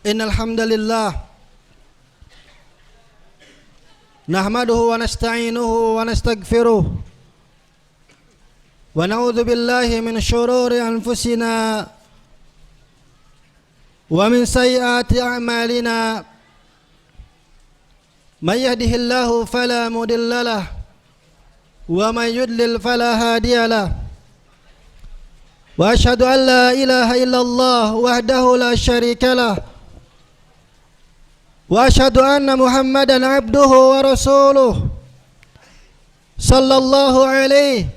Innal hamdalillah nahmaduhu wa nasta'inuhu wa nastaghfiruh wa na'udzu billahi min shururi anfusina wa min sayyiati a'malina may yahdihillahu fala mudilla lahu wa may yudlil fala hadiya lahu wa asyhadu an la ilaha illallah wahdahu la syarika lahu wa asyhadu anna Muhammadan abduhu wa rasuluh sallallahu alaihi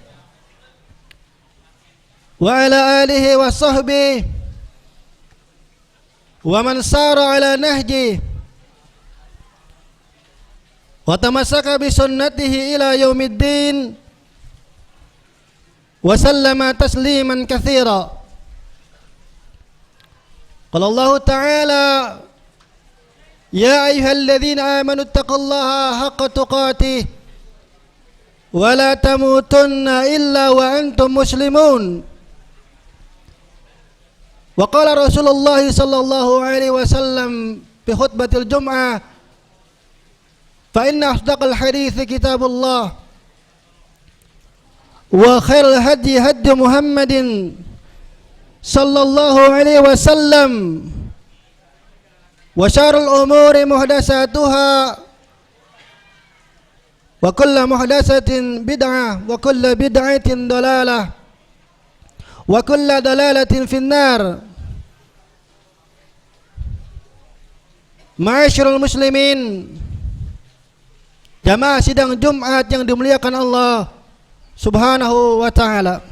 wa ala alihi wa sahbihi wa man sara ala nahji wa tamassaka bi sunnatihi ila yaumiddin wa sallama tasliman katsira. Qala Allah ta'ala ya ayyuhalladzina amanu taqullaha haqqa tuqatih wa la tamutunna illa wa antum muslimun. Wa qala Rasulullah sallallahu alaihi wasallam fi khutbatil jum'ah fa inna asdaqal hadithi kitabullah wa khairal hadi hadi Muhammadin sallallahu alaihi wasallam wa syarrul umuri muhdatsatuha wa kullu muhdatsatin bid'ah wa kullu bid'atin dalalah wa kullu dalalatin finnar. Ma'asyiral muslimin, jamaah sidang Jumat yang dimuliakan Allah Subhanahu wa ta'ala.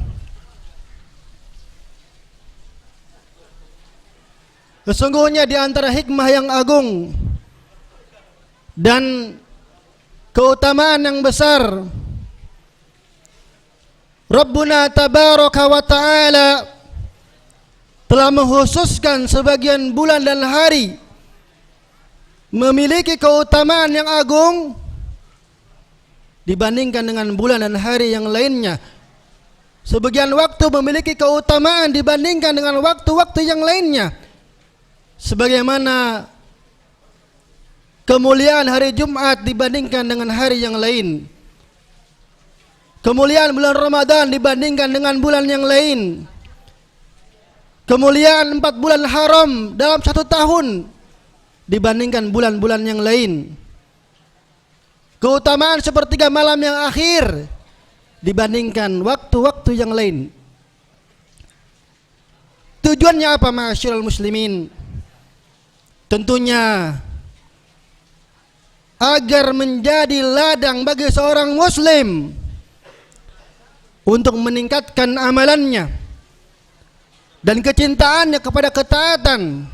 Sesungguhnya di antara hikmah yang agung dan keutamaan yang besar, Rabbuna tabaraka wa ta'ala telah mengkhususkan sebagian bulan dan hari memiliki keutamaan yang agung dibandingkan dengan bulan dan hari yang lainnya. Sebagian waktu memiliki keutamaan dibandingkan dengan waktu-waktu yang lainnya. Sebagaimana kemuliaan hari Jumat dibandingkan dengan hari yang lain, kemuliaan bulan Ramadan dibandingkan dengan bulan yang lain, kemuliaan 4 bulan haram dalam 1 tahun dibandingkan bulan-bulan yang lain, keutamaan sepertiga malam yang akhir dibandingkan waktu-waktu yang lain. Tujuannya apa, ma'asyiral muslimin? Tentunya agar menjadi ladang bagi seorang muslim untuk meningkatkan amalannya dan kecintaannya kepada ketaatan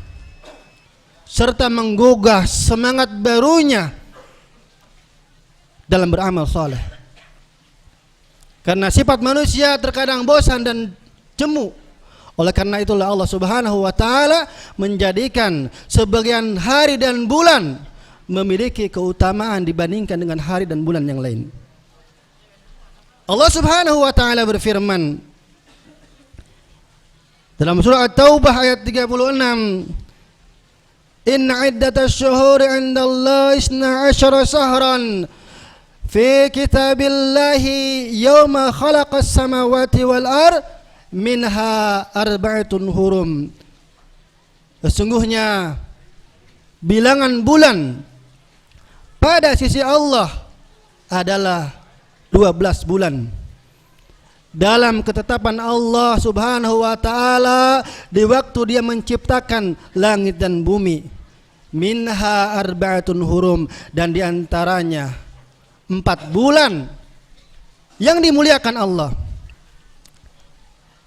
serta menggugah semangat barunya dalam beramal saleh. Karena sifat manusia terkadang bosan dan jemu. Oleh karena itulah Allah Subhanahu wa ta'ala menjadikan sebagian hari dan bulan memiliki keutamaan dibandingkan dengan hari dan bulan yang lain. Allah Subhanahu wa ta'ala berfirman dalam surah At-Taubah ayat 36, Inna iddatash syuhuri 'indallahi 12 syahran fi kitabillahi yawma khalaqas samawati wal ard minha arba'atun hurum. Sesungguhnya bilangan bulan pada sisi Allah adalah 12 bulan dalam ketetapan Allah Subhanahu wa ta'ala di waktu Dia menciptakan langit dan bumi. Minha arba'atun hurum, dan diantaranya 4 bulan yang dimuliakan Allah.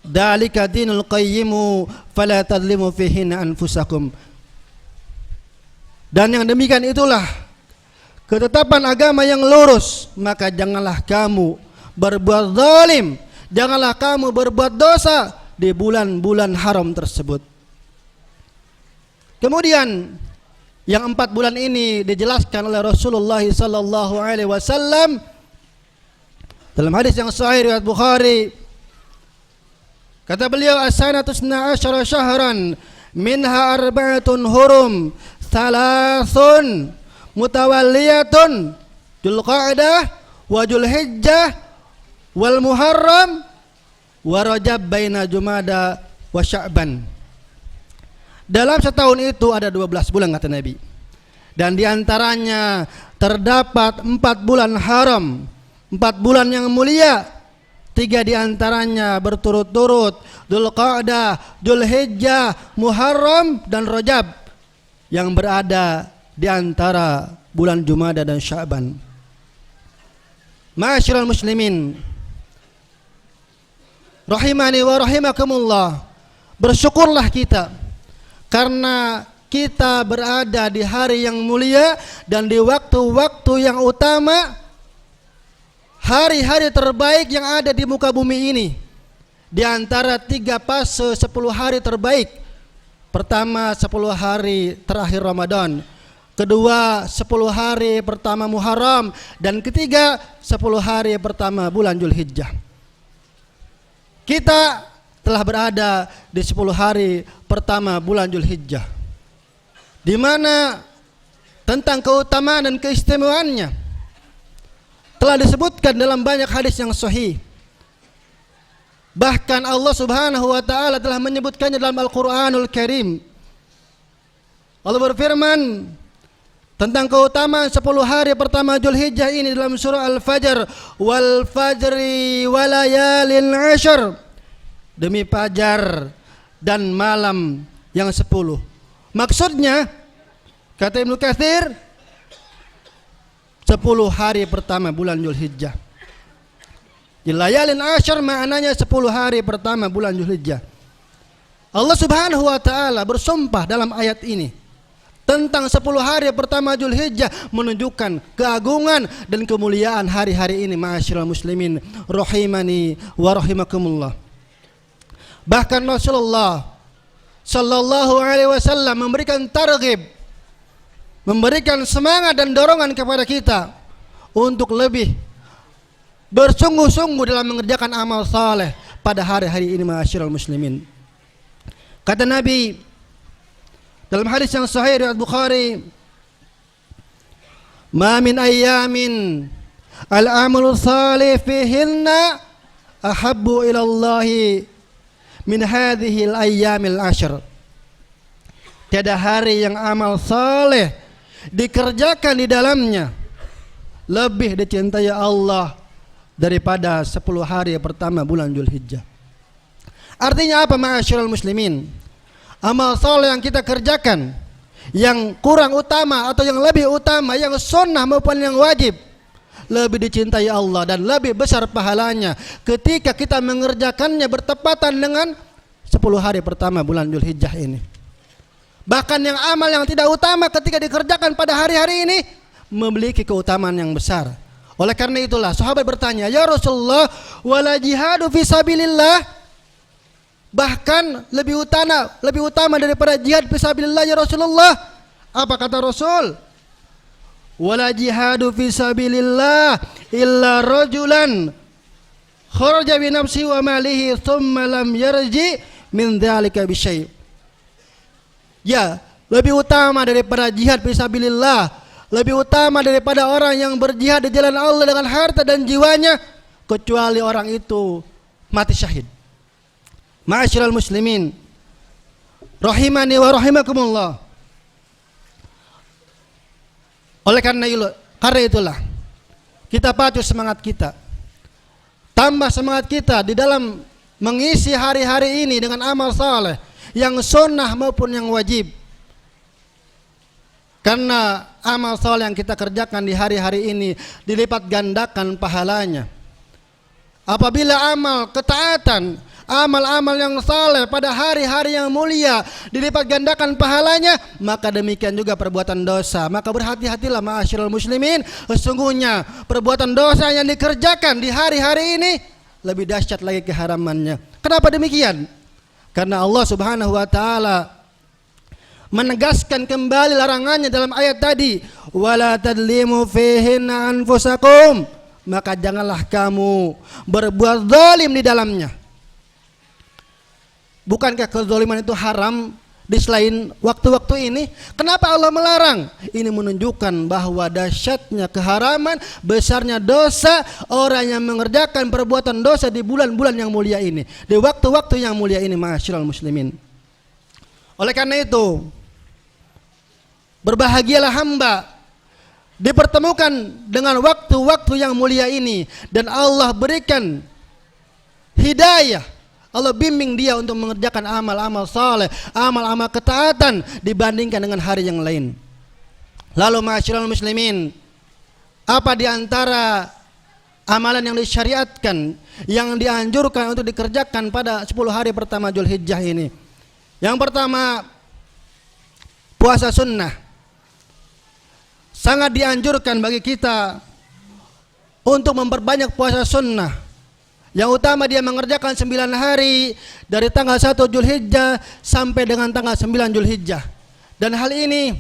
Dzalika dinul qayyimu fala tadlimu fihinna anfusakum. Dan yang demikian itulah ketetapan agama yang lurus, maka janganlah kamu berbuat zalim, janganlah kamu berbuat dosa di bulan-bulan haram tersebut. Kemudian yang 4 bulan ini dijelaskan oleh Rasulullah sallallahu alaihi wasallam dalam hadis yang sahih riwayat Bukhari. Kata beliau, as-sanatu 12 syahran minha arba'atun hurum, salasun mutawalliyatun, Dzulqa'dah wa Dzulhijjah wal Muharram wa Rajab baina Jumada wa Sya'ban. Dalam setahun itu ada 12 bulan kata Nabi. Dan diantaranya terdapat 4 bulan haram, 4 bulan yang mulia. 3 diantaranya berturut-turut, Dzulqa'dah, Dzulhijjah, Muharram dan Rajab, yang berada di antara bulan Jumada dan Sya'ban. Ma'asyiral muslimin, rahimani wa rahimakumullah, bersyukurlah kita karena kita berada di hari yang mulia dan di waktu-waktu yang utama, hari-hari terbaik yang ada di muka bumi ini. Di antara 3 fase 10 hari terbaik. Pertama 10 hari terakhir Ramadan, kedua 10 hari pertama Muharram, dan ketiga 10 hari pertama bulan Dzulhijjah. Kita telah berada di 10 hari pertama bulan Dzulhijjah, di mana tentang keutamaan dan keistimewaannya telah disebutkan dalam banyak hadis yang sahih. Bahkan Allah Subhanahu wa taala telah menyebutkannya dalam Al-Qur'anul Karim. Allah berfirman tentang keutamaan 10 hari pertama Dzulhijjah ini dalam surah Al-Fajr, wal fajri walayalin 'ashr, demi fajar dan malam yang 10. Maksudnya kata Ibnu Katsir 10 hari pertama bulan Dzulhijjah. Layalin 'ashr maknanya 10 hari pertama bulan Dzulhijjah. Allah Subhanahu wa taala bersumpah dalam ayat ini tentang 10 hari pertama Dzulhijjah, menunjukkan keagungan dan kemuliaan hari-hari ini. Ma'asyiral muslimin rahimani wa rahimakumullah. Bahkan Rasulullah sallallahu alaihi wasallam memberikan targhib, memberikan semangat dan dorongan kepada kita untuk lebih bersungguh-sungguh dalam mengerjakan amal saleh pada hari-hari ini. Ma'asyiral muslimin, kata Nabi dalam hadis yang sahih riwayat Bukhari, ma min ayyamin al-amalu salih fihinna ahabbu ila Allahi min hadhil ayyamil 'ashr. Tiada hari yang amal saleh dikerjakan di dalamnya lebih dicintai Allah daripada 10 hari pertama bulan Dzulhijjah. Artinya apa ma'asyiral muslimin? Amal saleh yang kita kerjakan, yang kurang utama atau yang lebih utama, yang sunnah maupun yang wajib, lebih dicintai Allah dan lebih besar pahalanya ketika kita mengerjakannya bertepatan dengan 10 hari pertama bulan Dzulhijjah ini. Bahkan yang amal yang tidak utama ketika dikerjakan pada hari-hari ini memiliki keutamaan yang besar. Oleh karena itulah sahabat bertanya, ya Rasulullah, wala jihadu fisabilillah, bahkan lebih utama daripada jihad fisabilillah ya Rasulullah. Apa kata Rasul? Wala jihadu fisabilillah illa rajulan kharaja bi nafsi wa malihi thumma lam yarji min dzalika bi syai'. Ya, lebih utama daripada jihad fisabilillah, lebih utama daripada orang yang berjihad di jalan Allah dengan harta dan jiwanya, kecuali orang itu mati syahid. Ma'asyiral muslimin rahimani wa rahimakumullah. Oleh karena itulah kita pacu semangat kita, tambah semangat kita di dalam mengisi hari-hari ini dengan amal saleh yang sunnah maupun yang wajib. Karena amal saleh yang kita kerjakan di hari-hari ini dilipat gandakan pahalanya. Apabila amal ketaatan, amal-amal yang saleh pada hari-hari yang mulia dilipat gandakan pahalanya, maka demikian juga perbuatan dosa. Maka berhati-hatilah ma'asyiral muslimin, sesungguhnya perbuatan dosa yang dikerjakan di hari-hari ini lebih dahsyat lagi keharamannya. Kenapa demikian? Karena Allah Subhanahu wa taala menegaskan kembali larangannya dalam ayat tadi, wala tadlimu fihinna anfusakum, maka janganlah kamu berbuat zalim di dalamnya. Bukankah kezaliman itu haram di selain waktu-waktu ini? Kenapa Allah melarang? Ini menunjukkan bahwa dahsyatnya keharaman, besarnya dosa orang yang mengerjakan perbuatan dosa di bulan-bulan yang mulia ini, di waktu-waktu yang mulia ini, ma'asyiral muslimin. Oleh karena itu, berbahagialah hamba dipertemukan dengan waktu-waktu yang mulia ini, dan Allah berikan hidayah, Allah bimbing dia untuk mengerjakan amal-amal saleh, amal-amal ketaatan dibandingkan dengan hari yang lain. Lalu ma'asyiral muslimin, apa di antara amalan yang disyariatkan, yang dianjurkan untuk dikerjakan pada 10 hari pertama Dzulhijjah ini? Yang pertama, puasa sunnah. Sangat dianjurkan bagi kita untuk memperbanyak puasa sunnah. Yang utama dia mengerjakan 9 hari dari tanggal 1 Dzulhijjah sampai dengan tanggal 9 Dzulhijjah. Dan hal ini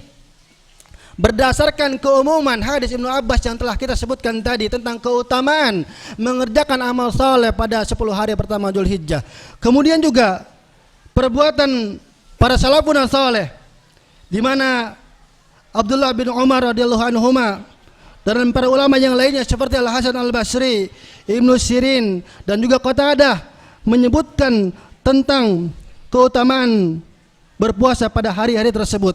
berdasarkan keumuman hadis Ibnu Abbas yang telah kita sebutkan tadi tentang keutamaan mengerjakan amal saleh pada 10 hari pertama Dzulhijjah. Kemudian juga perbuatan para salafun saleh, di mana Abdullah bin Umar radhiyallahu anhuma dan para ulama yang lainnya seperti Al Hasan Al Basri, Ibnu Sirin, dan juga Qatadah menyebutkan tentang keutamaan berpuasa pada hari-hari tersebut.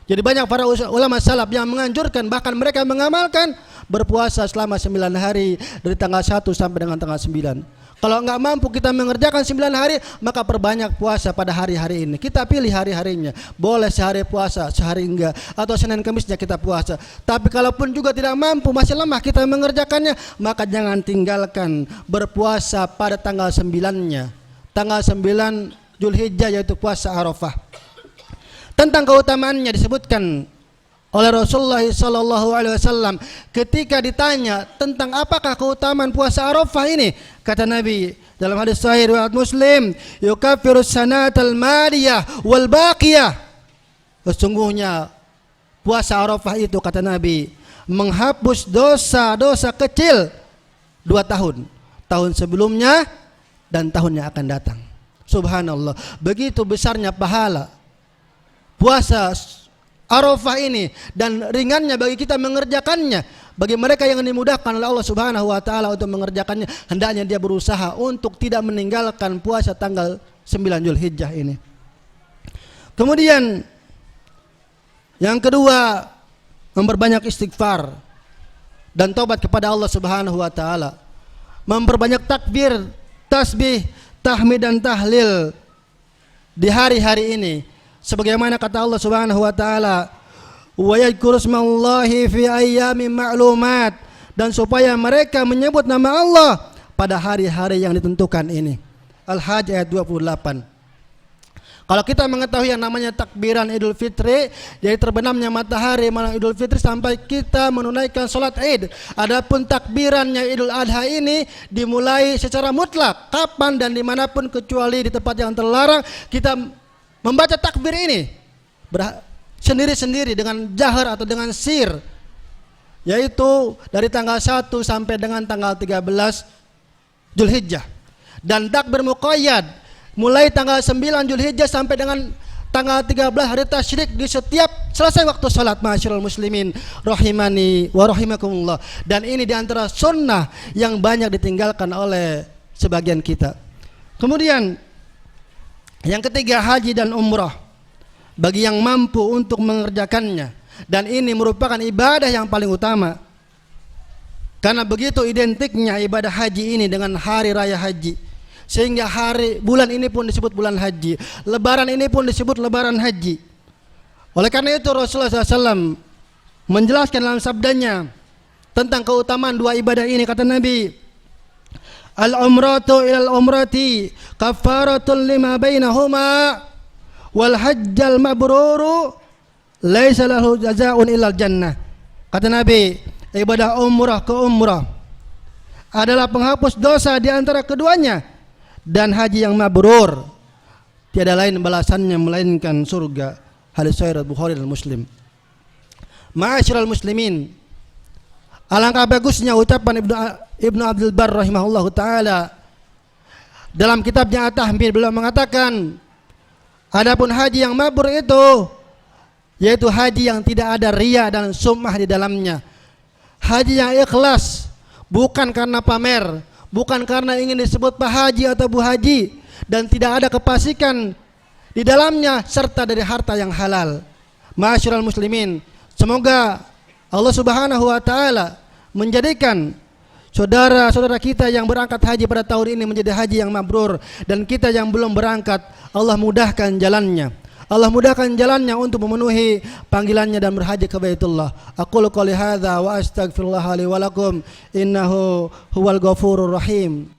Jadi banyak para ulama salaf yang menganjurkan, bahkan mereka mengamalkan berpuasa selama 9 hari dari tanggal 1 sampai dengan tanggal 9. Kalau enggak mampu kita mengerjakan 9 hari, maka perbanyak puasa pada hari-hari ini. Kita pilih hari-harinya. Boleh sehari puasa, sehari enggak, atau Senin Kamisnya kita puasa. Tapi kalaupun juga tidak mampu, masih lemah kita mengerjakannya, maka jangan tinggalkan berpuasa pada tanggal 9-nya. Tanggal 9 Dzulhijjah, yaitu puasa Arafah. Tentang keutamaannya disebutkan oleh Rasulullah SAW ketika ditanya tentang apakah keutamaan puasa Arafah ini, kata Nabi dalam hadis sahih riwayat Muslim, yukaffirus sanatal madiyah wal baqiyah. Sesungguhnya puasa Arafah itu, kata Nabi, menghapus dosa-dosa kecil 2 tahun, tahun sebelumnya dan tahun yang akan datang. Subhanallah, begitu besarnya pahala puasa Arafah ini, dan ringannya bagi kita mengerjakannya. Bagi mereka yang dimudahkan oleh Allah Subhanahu wa taala untuk mengerjakannya, hendaknya dia berusaha untuk tidak meninggalkan puasa tanggal 9 Dzulhijjah ini. Kemudian yang kedua, memperbanyak istighfar dan taubat kepada Allah Subhanahu wa taala. Memperbanyak takbir, tasbih, tahmid dan tahlil di hari-hari ini. Sebagaimana kata Allah Subhanahu wa taala, wa yadhkuru ismallahi fi ayyamin ma'lumat, dan supaya mereka menyebut nama Allah pada hari-hari yang ditentukan ini. Al-Hajj ayat 28. Kalau kita mengetahui yang namanya takbiran Idul Fitri, yaitu terbenamnya matahari malam Idul Fitri sampai kita menunaikan salat Id. Adapun takbirannya Idul Adha ini dimulai secara mutlak, kapan dan dimanapun kecuali di tempat yang terlarang. Kita membaca takbir ini sendiri-sendiri dengan jahar atau dengan sir, yaitu dari tanggal 1 sampai dengan tanggal 13 Dzulhijjah. Dan takbir muqayyad mulai tanggal 9 Dzulhijjah sampai dengan tanggal 13 hari tasyrik di setiap selesai waktu salat, ma'asyiral muslimin rahimani wa rahimakumullah. Dan ini diantara sunnah yang banyak ditinggalkan oleh sebagian kita. Kemudian yang ketiga, haji dan umrah bagi yang mampu untuk mengerjakannya, dan ini merupakan ibadah yang paling utama karena begitu identiknya ibadah haji ini dengan hari raya haji, sehingga bulan ini pun disebut bulan haji, lebaran ini pun disebut lebaran haji. Oleh karena itu Rasulullah SAW menjelaskan dalam sabdanya tentang keutamaan dua ibadah ini, kata Nabi, al-umratu ilal umrati kafaratun lima bainahuma wal hajjal mabruru laisa lahu jazaa'un illal jannah. Kata Nabi, ibadah umrah ke umrah adalah penghapus dosa di antara keduanya, dan haji yang mabrur tiada lain balasannya melainkan surga. Hadis sahih Bukhari dan Muslim. Ma'asyiral muslimin, alangkah bagusnya ucapan Ibnu Abdul Barr rahimahullahu taala dalam kitabnya At-Tahmid. Beliau mengatakan, Adapun haji yang mabrur itu yaitu haji yang tidak ada riya dan sum'ah di dalamnya. Haji yang ikhlas, bukan karena pamer, bukan karena ingin disebut Pak Haji atau Bu Haji, dan tidak ada kefasikan di dalamnya serta dari harta yang halal. Ma'asyiral muslimin, semoga Allah Subhanahu wa taala menjadikan saudara-saudara kita yang berangkat haji pada tahun ini menjadi haji yang mabrur, dan kita yang belum berangkat Allah mudahkan jalannya. Allah mudahkan jalannya untuk memenuhi panggilannya dan berhaji ke Baitullah. Aqulu qouli hadza wa astaghfirullah li wa lakum innahu huwal ghafurur rahim.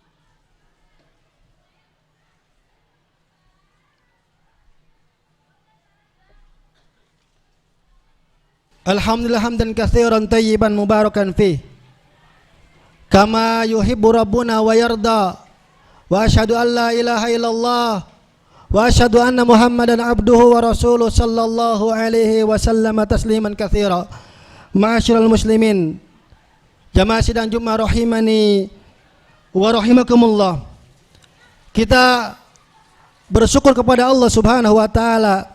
Alhamdulillah hamdan katsiran tayyiban mubarakan fi kama yuhibbu rabbuna wa yarda, wa asyhadu an la ilaha illallah wa asyhadu anna muhammadan abduhu wa rasuluh sallallahu alaihi wasallam tasliman katsira. Ma'asyiral muslimin, jamaah sidang Jumat rahimani wa rahimakumullah, kita bersyukur kepada Allah Subhanahu wa taala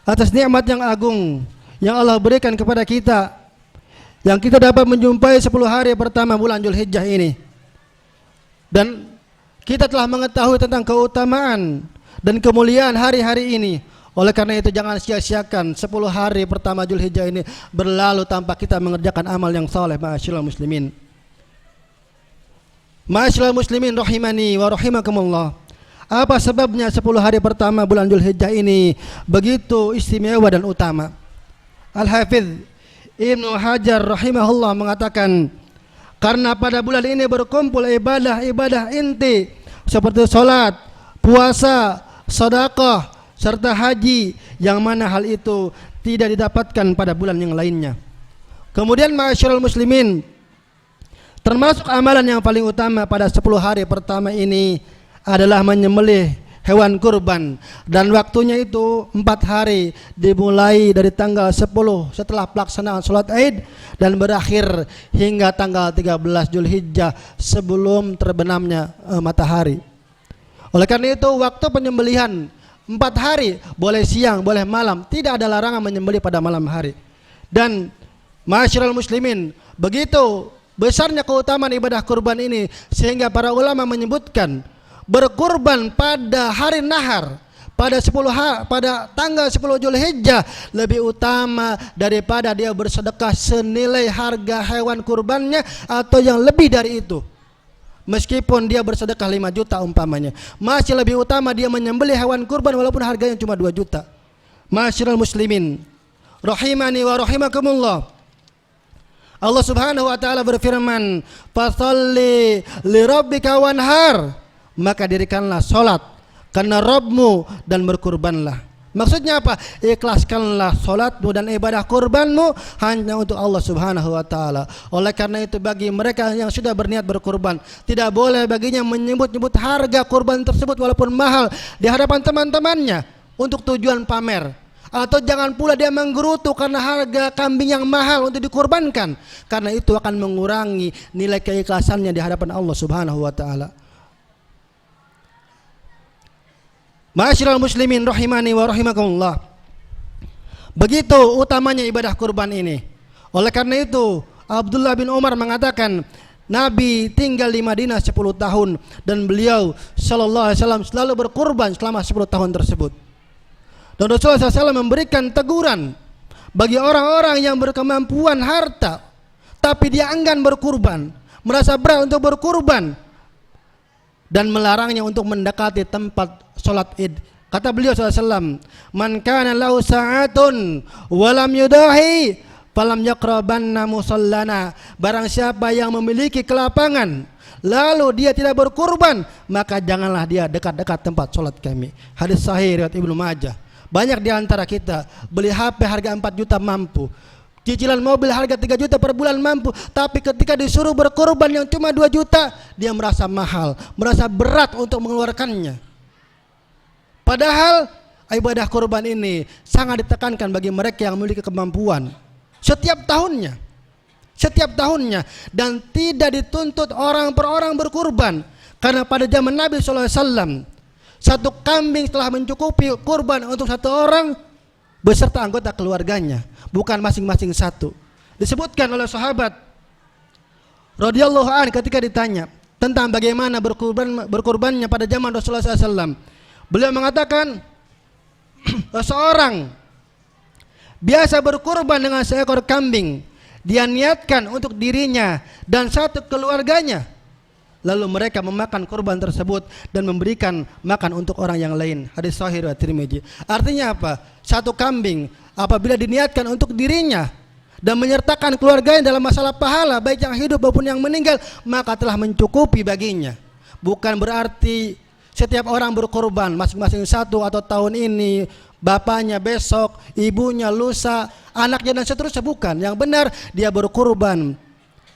atas nikmat yang agung yang Allah berikan kepada kita, yang kita dapat menjumpai 10 hari pertama bulan Dzulhijjah ini. Dan kita telah mengetahui tentang keutamaan dan kemuliaan hari-hari ini. Oleh karena itu jangan sia-siakan 10 hari pertama Dzulhijjah ini berlalu tanpa kita mengerjakan amal yang saleh. Ma'asyiral muslimin, ma'asyiral muslimin rahimani wa rahimakumullah, apa sebabnya 10 hari pertama bulan Dzulhijjah ini begitu istimewa dan utama? Al-Hafidz Ibnu Hajar rahimahullah mengatakan, karena pada bulan ini berkumpul ibadah-ibadah inti seperti salat, puasa, sedekah serta haji, yang mana hal itu tidak didapatkan pada bulan yang lainnya. Kemudian ma'asyiral muslimin, termasuk amalan yang paling utama pada 10 hari pertama ini adalah menyembelih hewan kurban, dan waktunya itu 4 hari, dimulai dari tanggal 10 setelah pelaksanaan sholat Id dan berakhir hingga tanggal 13 Dzulhijjah sebelum terbenamnya matahari. Oleh karena itu waktu penyembelihan 4 hari, boleh siang, boleh malam, tidak ada larangan menyembelih pada malam hari. Dan ma'asyiral muslimin, begitu besarnya keutamaan ibadah kurban ini sehingga para ulama menyebutkan berkurban pada hari nahar pada tanggal 10 Dzulhijjah lebih utama daripada dia bersedekah senilai harga hewan kurbannya atau yang lebih dari itu. Meskipun dia bersedekah 5 juta umpamanya, masih lebih utama dia menyembelih hewan kurban walaupun harganya cuma 2 juta. Ma'asyiral muslimin rahimani wa rahimakumullah, Allah Subhanahu wa taala berfirman, "Fasholli li rabbika wanhar," maka dirikanlah salat karena Rabbmu dan berkurbanlah. Maksudnya apa? Ikhlaskanlah salatmu dan ibadah kurbanmu hanya untuk Allah Subhanahu wa taala. Oleh karena itu bagi mereka yang sudah berniat berkurban, tidak boleh baginya menyebut-nyebut harga kurban tersebut walaupun mahal di hadapan teman-temannya untuk tujuan pamer. Atau jangan pula dia menggerutu karena harga kambing yang mahal untuk dikurbankan, karena itu akan mengurangi nilai keikhlasannya di hadapan Allah Subhanahu wa taala. Ma'asyiral muslimin rahimani wa rahimakumullah, begitu utamanya ibadah kurban ini. Oleh karena itu Abdullah bin Umar mengatakan, Nabi tinggal di Madinah 10 tahun dan beliau sallallahu alaihi wasallam selalu berkurban selama 10 tahun tersebut. Dan Rasulullah SAW memberikan teguran bagi orang-orang yang berkemampuan harta tapi dia enggan berkurban, merasa berat untuk berkurban, dan melarangnya untuk mendekati tempat sholat id. Kata beliau SAW, "Man kana lahu sa'atun walam yudahi falam yaqrabanna musallana." Barang siapa yang memiliki kelapangan lalu dia tidak berkurban, maka janganlah dia dekat-dekat tempat sholat kami. Hadis sahih riwayat Ibnu Majah. Banyak di antara kita beli HP harga 4 juta mampu, cicilan mobil harga 3 juta per bulan mampu, tapi ketika disuruh berkorban yang cuma 2 juta, dia merasa mahal, merasa berat untuk mengeluarkannya. Padahal ibadah korban ini sangat ditekankan bagi mereka yang memiliki kemampuan setiap tahunnya, dan tidak dituntut orang per orang berkorban. Karena pada zaman Nabi SAW satu kambing telah mencukupi kurban untuk satu orang beserta anggota keluarganya, bukan masing-masing satu. Disebutkan oleh sahabat radhiyallahu anhu ketika ditanya tentang bagaimana berkurbannya pada zaman Rasulullah SAW. Beliau mengatakan, seorang biasa berkurban dengan seekor kambing, dia niatkan untuk dirinya dan satu keluarganya. Lalu mereka memakan kurban tersebut dan memberikan makan untuk orang yang lain. Hadis sahih riwayat Tirmidzi. Artinya apa? Satu kambing apabila diniatkan untuk dirinya dan menyertakan keluarganya dalam masalah pahala, baik yang hidup maupun yang meninggal, maka telah mencukupi baginya. Bukan berarti setiap orang berkorban masing-masing satu, atau tahun ini bapaknya, besok ibunya, lusa anaknya dan seterusnya. Bukan. Yang benar dia berkorban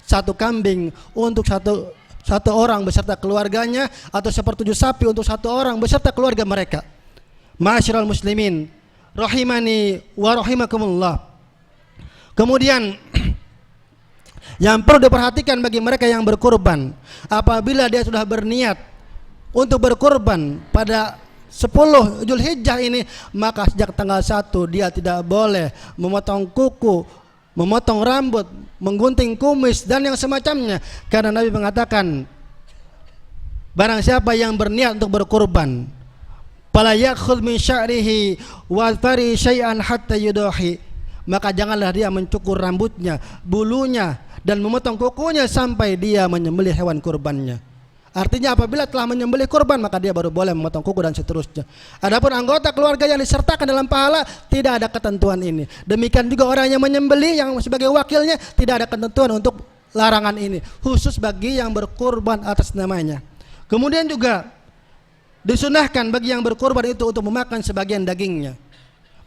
satu kambing untuk satu orang beserta keluarganya, atau sepertujuh sapi untuk satu orang beserta keluarga mereka. Ma'asyiral muslimin rahimani wa rahimakumullah. Kemudian yang perlu diperhatikan bagi mereka yang berkurban, apabila dia sudah berniat untuk berkurban pada 10 Dzulhijjah ini, maka sejak tanggal 1 dia tidak boleh memotong kuku, memotong rambut, menggunting kumis dan yang semacamnya, karena Nabi mengatakan, barang siapa yang berniat untuk berkurban, fala yakhudh min sya'rihi wa fari syai'an hatta yudahi, maka janganlah dia mencukur rambutnya, bulunya dan memotong kukunya sampai dia menyembelih hewan kurbannya. Artinya apabila telah menyembelih kurban, maka dia baru boleh memotong kuku dan seterusnya. Adapun anggota keluarga yang disertakan dalam pahala, tidak ada ketentuan ini. Demikian juga orang yang menyembelih yang sebagai wakilnya, tidak ada ketentuan untuk larangan ini, khusus bagi yang berkurban atas namanya. Kemudian juga disunahkan bagi yang berkurban itu untuk memakan sebagian dagingnya,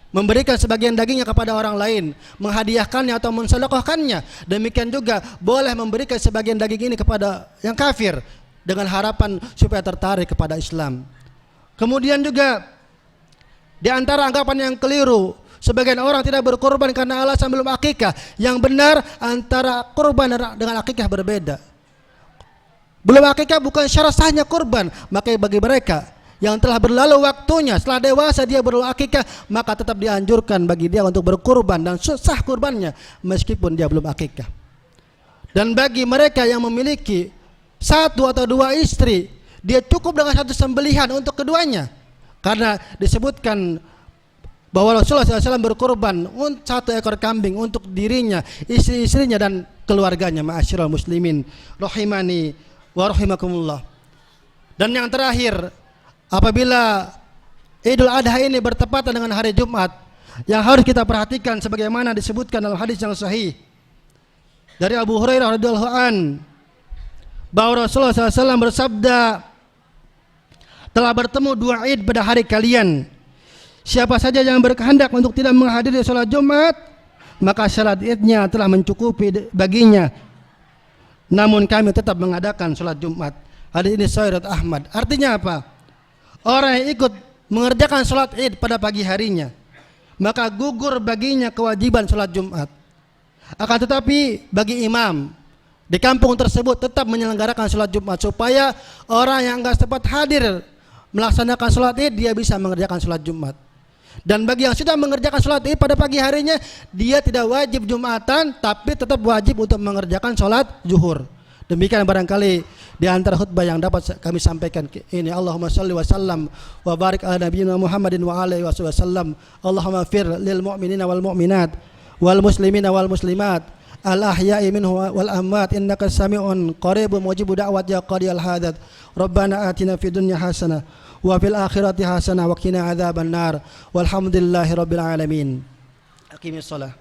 memberikan sebagian dagingnya kepada orang lain, menghadiahkannya atau mensedekahkannya. Demikian juga boleh memberikan sebagian daging ini kepada yang kafir dengan harapan supaya tertarik kepada Islam. Kemudian juga di antara anggapan yang keliru, sebagian orang tidak berkorban karena alasan belum akikah. Yang benar, antara kurban dengan akikah berbeda. Belum akikah bukan syarat sahnya kurban. Maka bagi mereka yang telah berlalu waktunya, setelah dewasa dia belum akikah, maka tetap dianjurkan bagi dia untuk berkurban dan sah kurbannya meskipun dia belum akikah. Dan bagi mereka yang memiliki 1 atau 2 istri, dia cukup dengan satu sembelihan untuk keduanya, karena disebutkan bahwa Rasulullah SAW berkorban 1 ekor kambing untuk dirinya, istri-istrinya dan keluarganya. Ma'asyiral muslimin rahimani wa rahimakumullah. Dan yang terakhir, apabila Idul Adha ini bertepatan dengan hari Jumat, yang harus kita perhatikan sebagaimana disebutkan dalam hadis yang sahih dari Abu Hurairah radhiyallahu an, bahwa Rasulullah SAW bersabda, telah bertemu 2 Id pada hari kalian. Siapa saja yang berkehendak untuk tidak menghadiri sholat Jumat, maka sholat Idnya telah mencukupi baginya. Namun kami tetap mengadakan sholat Jumat. Hadis ini sahih riwayat Ahmad. Artinya apa? Orang yang ikut mengerjakan sholat Id pada pagi harinya, maka gugur baginya kewajiban sholat Jumat. Akan tetapi bagi imam di kampung tersebut tetap menyelenggarakan sholat Jumat, supaya orang yang enggak sempat hadir melaksanakan sholat Id, dia bisa mengerjakan sholat Jumat. Dan bagi yang sudah mengerjakan sholat Id pada pagi harinya, dia tidak wajib Jumatan, tapi tetap wajib untuk mengerjakan sholat zuhur. Demikian barangkali di antara khutbah yang dapat kami sampaikan ini. Allahumma shalli wa sallam wa barik ala nabiyyina Muhammadin wa alihi wasallam. Allahumma fir lil mu'minina wal mu'minat wal muslimina wal muslimat al ahya'i minhu wal amwat innaka sami'un qaribun mujibud da'wat ya qadiyal hadat. Rabbana atina fid dunya hasanah wa fil akhirati hasanah wa qina adzaban nar. Walhamdulillahi rabbil alamin. Aqimis shalah.